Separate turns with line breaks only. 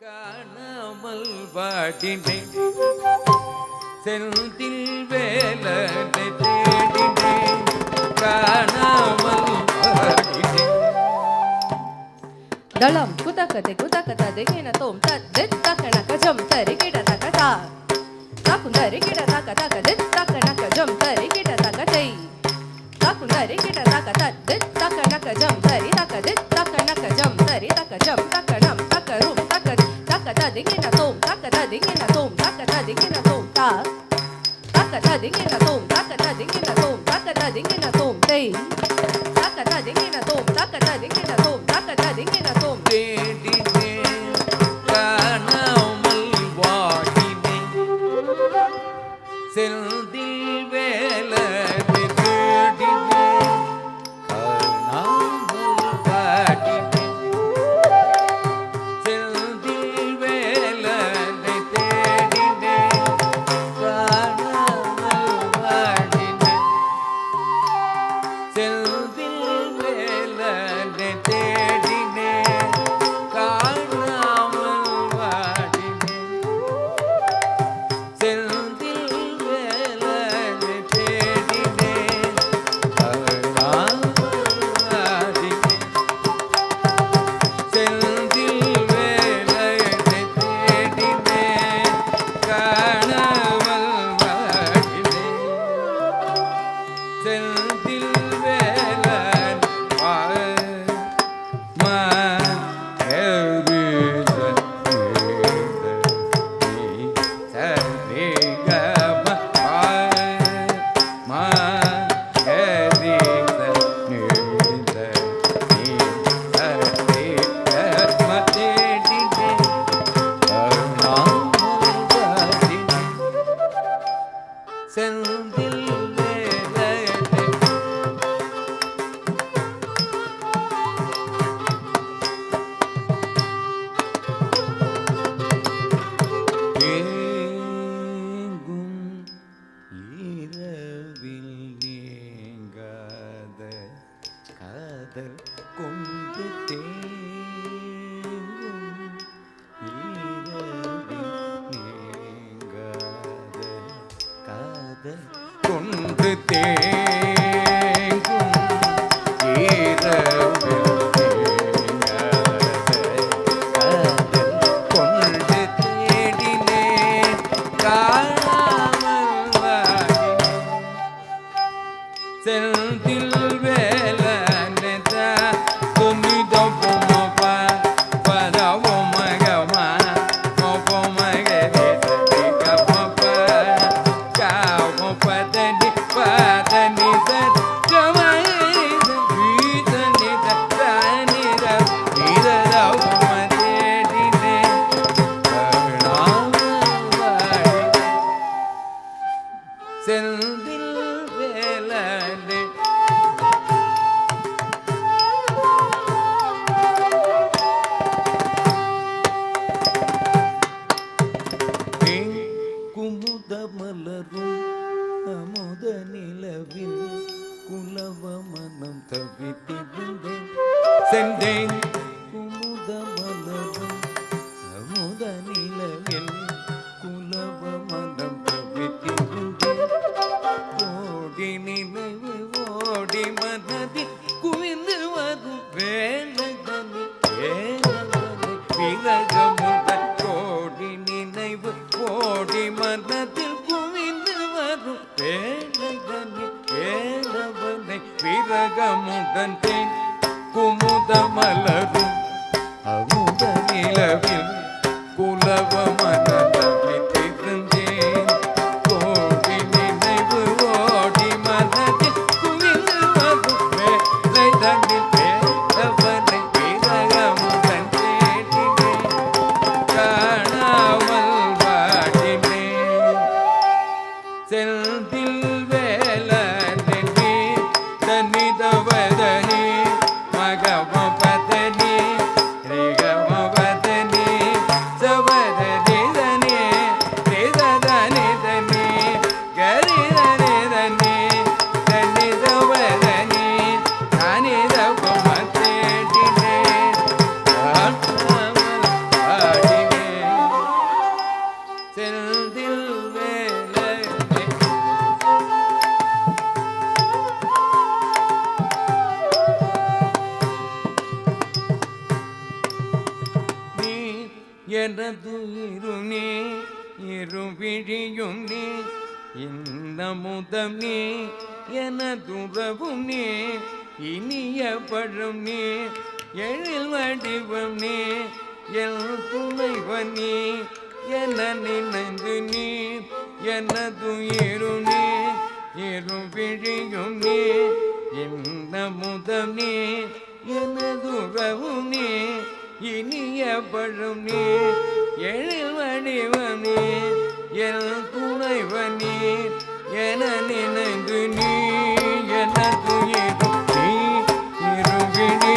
காணாமல் வாடினேன் செந்தில் வேலனை தேடினேன் காணாமல் வாடினேன்
தளம் குதக்கதை குதக்கதை கின தோம் தத் தக்கனக ஜம் தரி கிட தக்கதா தாக்குந்தரி கிட தக்க தக்க தித் தக்கனக ஜம் தரி கிட தக்கதை தாக்குந்தரி கிட தக்க தத் தித் தக்கனக ஜம் தரி தக்க தித் தக்கனக ஜம் தரி தக்க ஜம் தக்கனம் தக்கரும் தக்க தக்கதா திங்கின தோம் தக்கதா திங்கின தோம் தக்கதா திங்கின தோம் தா தக்கதா திங்கின தோம் தக்கதா திங்கின தோம் தக்கதா திங்கின தோம் தை தக்கதா திங்கின தோம் தக்கதா திங்கின தோம் தக்கதா திங்கின தோம்
தேடினேன் காணாமல் வாடினேன் செந்தில் வேலனை தேடினேன் காணாமல் வாடினேன் செந்தில் வேலனை தேடினேன் காணாமல் வாடினேன் செந்தில் வேலனை தேடினேன் காணாமல் வாடினேன் செந்தில் வேலனை தேடினேன் காணாமல் வாடினேன் செந்தில் வேலனை தேடினேன் காணாமல் வாடினேன் செந்தில் வேலன் செந்தில் வேலனை ஏங்கும் இரவில் நீங்காத காதல் கொண்டு தேங்கும் இரவில் நீங்காத காதல் கொண்டு தேங்கும் இரவில் நீங்காத காதல் கொண்டு தேடினேன் காணாமல் வாடினேன் செந்தில் வேலனை துணிதம் பொம்மப்பா பதவும் மகமா மொப்பம் மகரி சதி கப்பப்பா காவ பதனி பதனி சதி ஜமாயி வீதனி தனி இதரவும் தேடினேன் காணாமல் வாடினேன் செந்தில் வேலனை குமுத மலரும் அமுத நிலவில் குலவ மனம் தவித்திருந்தேன் சென்றேன் குமுத மலரும் அமுத நிலவில் குலவ மனம் தவித்திருந்தேன் ஓடி நினைவு ஓடி மனதில் குவிந்து வரும் வேலகனி வேலகனி விலகமுடன் ஓடி நினைவு ஓடி மனதில் குவிந்து வரும் வேலகனி வேலவனை விரகமுடன் தேன் குமுத மலரும் அமுத நிலவில் குலவ மனதவித்திருந்தேன் ஓடி நினைவு ஓடி மனதில் குவிந்து வரும் வேலை தண்டில் வேலவனை விரகமுடன் தேடினேன் காணாமல் வாடினேன் செந்தில் வேலனை தனிதவதனி மகம பதனி ரிகம பதனி சவதனி தனி எனதுயிரும் நீ இருவிழியும் நீ இந்த முதம் நீ எனதுறவும் நீ இனிய பழம் நீ எழில் வடிவம் நீ என் துணைவன் நீ என நினைந்து நீ எனதுயிரும் நீ இருவிழியும் நீ இந்த முதம் நீ எனதுறவும் நீ இனிய பழம் நீ எழில் வடிவம் நீ என் துணைவன் நீ என நினைந்து நீ எனதுயிரும் நீ இருவிழி